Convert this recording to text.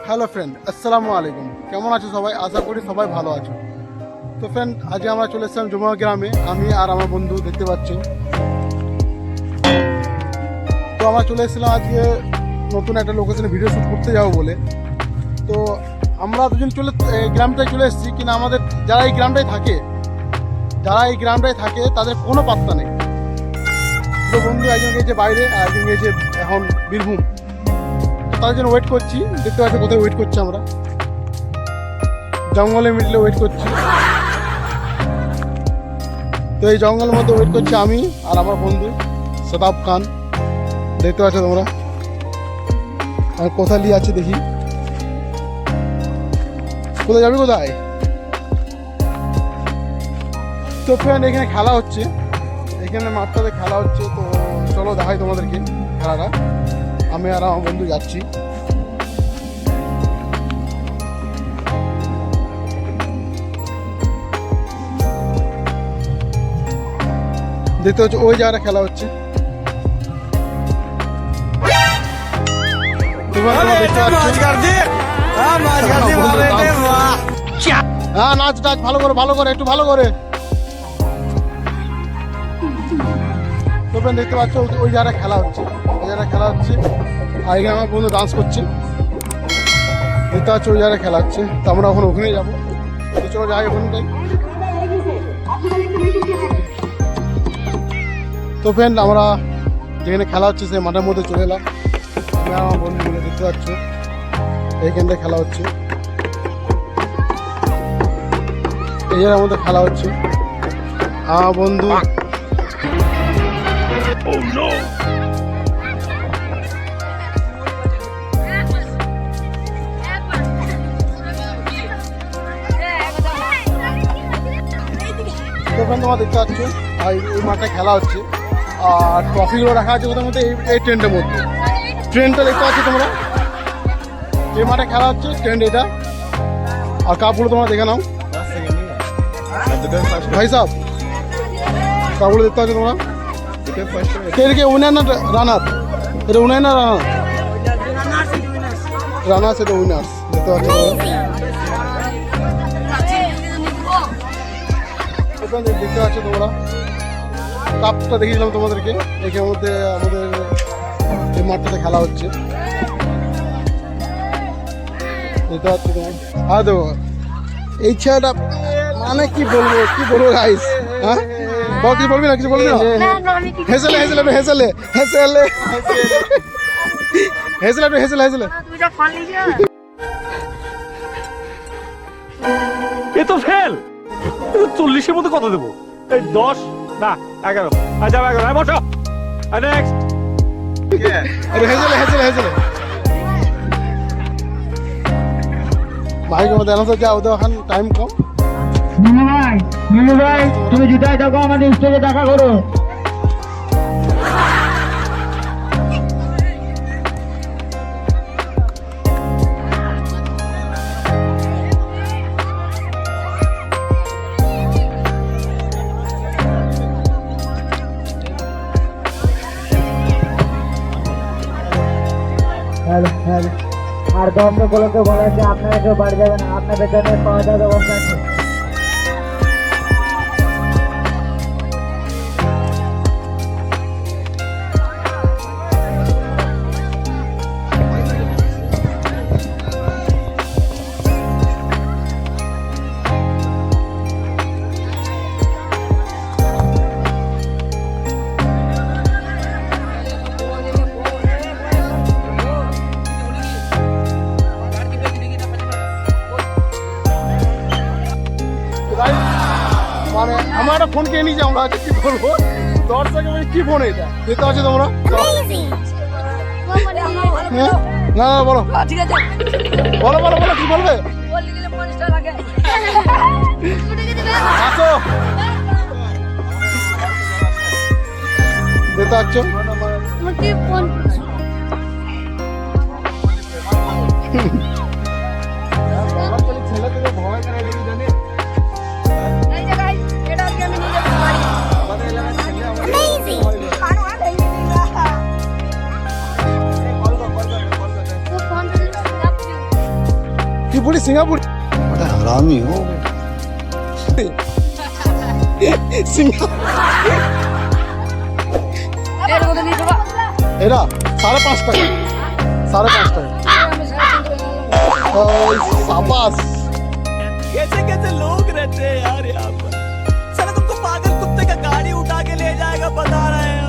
Hello friend, আসসালামু আলাইকুম। কেমন আছো সবাই? আশা করি সবাই ভালো আছো। তো ফ্রেন্ড, আজকে আমরা চলে এসেছিলাম জমুয়া গ্রামে, আমি আর আমার বন্ধু, দেখতে পাচ্ছ। তো আমরা চলে এসেছিলাম আজকে নতুন একটা লোকেশনে ভিডিও শ্যুট করতে যাবো বলে। তো আমরা দুজন গ্রামটায় চলে এসেছি, কিন্তু আমাদের যারা এই গ্রামটায় থাকে তাদের কোনো পাত্তা নেই। তো বন্ধু একজন গিয়েছে বাইরে আর একজন গিয়েছে এখন বীরভূম। তাদের জন্য ওয়েট করছি, দেখতে পাচ্ছি কোথায় ওয়েট করছি আমরা, জঙ্গলের মিডলে ওয়েট করছি। তো এই জঙ্গলের মধ্যে ওয়েট করছি আমি আর আমার বন্ধু শতাব খান, দেখতে পাচ্ছ তোমরা। আর কোথায় নিয়ে আছে দেখি, কোথায় যাবি কোথায়? তো ফ্রেন্ড, এখানে খেলা হচ্ছে, এখানে মাঠটাতে খেলা হচ্ছে। তো চলো দেখাই তোমাদেরকে খেলাটা। আমি আর আমার বন্ধু যাচ্ছি। দেখতে হচ্ছে ওই জায়গাটা খেলা হচ্ছে। হ্যাঁ, নাচ টাচ ভালো করে একটু ভালো করে। দেখতে পাচ্ছ ওই জায়গাটা খেলা হচ্ছে, আর এখানে আমার বন্ধু ডান্স করছে। দেখতে পাচ্ছ ওই জায়গায় খেলা হচ্ছে, তো আমরা ওখানে যাবো। তো চলো যাই ওখানটাই। তো ফ্রেন্ড, আমরা যেখানে খেলা হচ্ছে সেই মাঠের মধ্যে চলে এলাম। আমি আমার বন্ধুগুলো, দেখতে পাচ্ছ এইখানটায় খেলা হচ্ছে, এই জায়গার মধ্যে খেলা হচ্ছে। আমার বন্ধু তোমরা দেখতে পাচ্ছ এই মাঠে খেলা হচ্ছে, আর ট্রফিগুলো রাখা আছে কোথার মধ্যে, এই ট্রেনটার মধ্যে। ট্রেনটা দেখতে পাচ্ছ তোমরা, এই মাঠে খেলা হচ্ছে, ট্রেন এটা। আর কাপগুলো তোমরা দেখে নাও ভাই সাহেব, কাপগুলো দেখতে পাচ্ছ তোমরা। এটা উইনার না রানার? এটা উইনার না রানার? রানার, সেটা উইনার্স। দেখতে পাচ্ছ দেখতে পাচ্ছ তোমরা। কাপটা দেখিয়েছিলাম তোমাদেরকে, এখানের মধ্যে আমাদের এই মাঠটাতে খেলা হচ্ছে, দেখতে পাচ্ছ তোমার। হ্যাঁ দেখো এই ছেলেটা, মানে কি বলবো গাইস। হ্যাঁ, কিছু বলবি না? হেসেলে এ তো ফেল। 40-এর মধ্যে কত দেবো? এই 10 না 11। আচ্ছা 11, বসো। নেক্সট। হেসেলে ভাই আমাদের আনন্দ যা, ওদের এখন টাইম কম। মিনু ভাই তুমি যেটাই দেখো আমাদের স্টেজে দেখা করো। আর দর্শকগুলোকে বলা যে আপনারা কেউ বাড়ি যাবেন, আপনাদের জন্য পাওয়া যাওয়ার ব্যবস্থা আছে। মানে আমার একটা ফোন কিনে নিয়েছি আমরা, কি বলবো, 10 টাকা কি ফোন এটা? দেখতে পাচ্ছ তোমরা। না বলো, বলো কি বলবে? আসো, দেখতে পাচ্ছ ছেলে থেকে ভয় করে জানি। सिंगापुरी सिंगापुरी बड़ा हरामी हो এরা 5.5 টাকা 5.5 টাকা साबास कैसे कैसे लोग रहते हैं यार यहाँ पर। साला तुमको पागल कुत्ते का गाड़ी उठा के ले जाएगा बता रहे हैं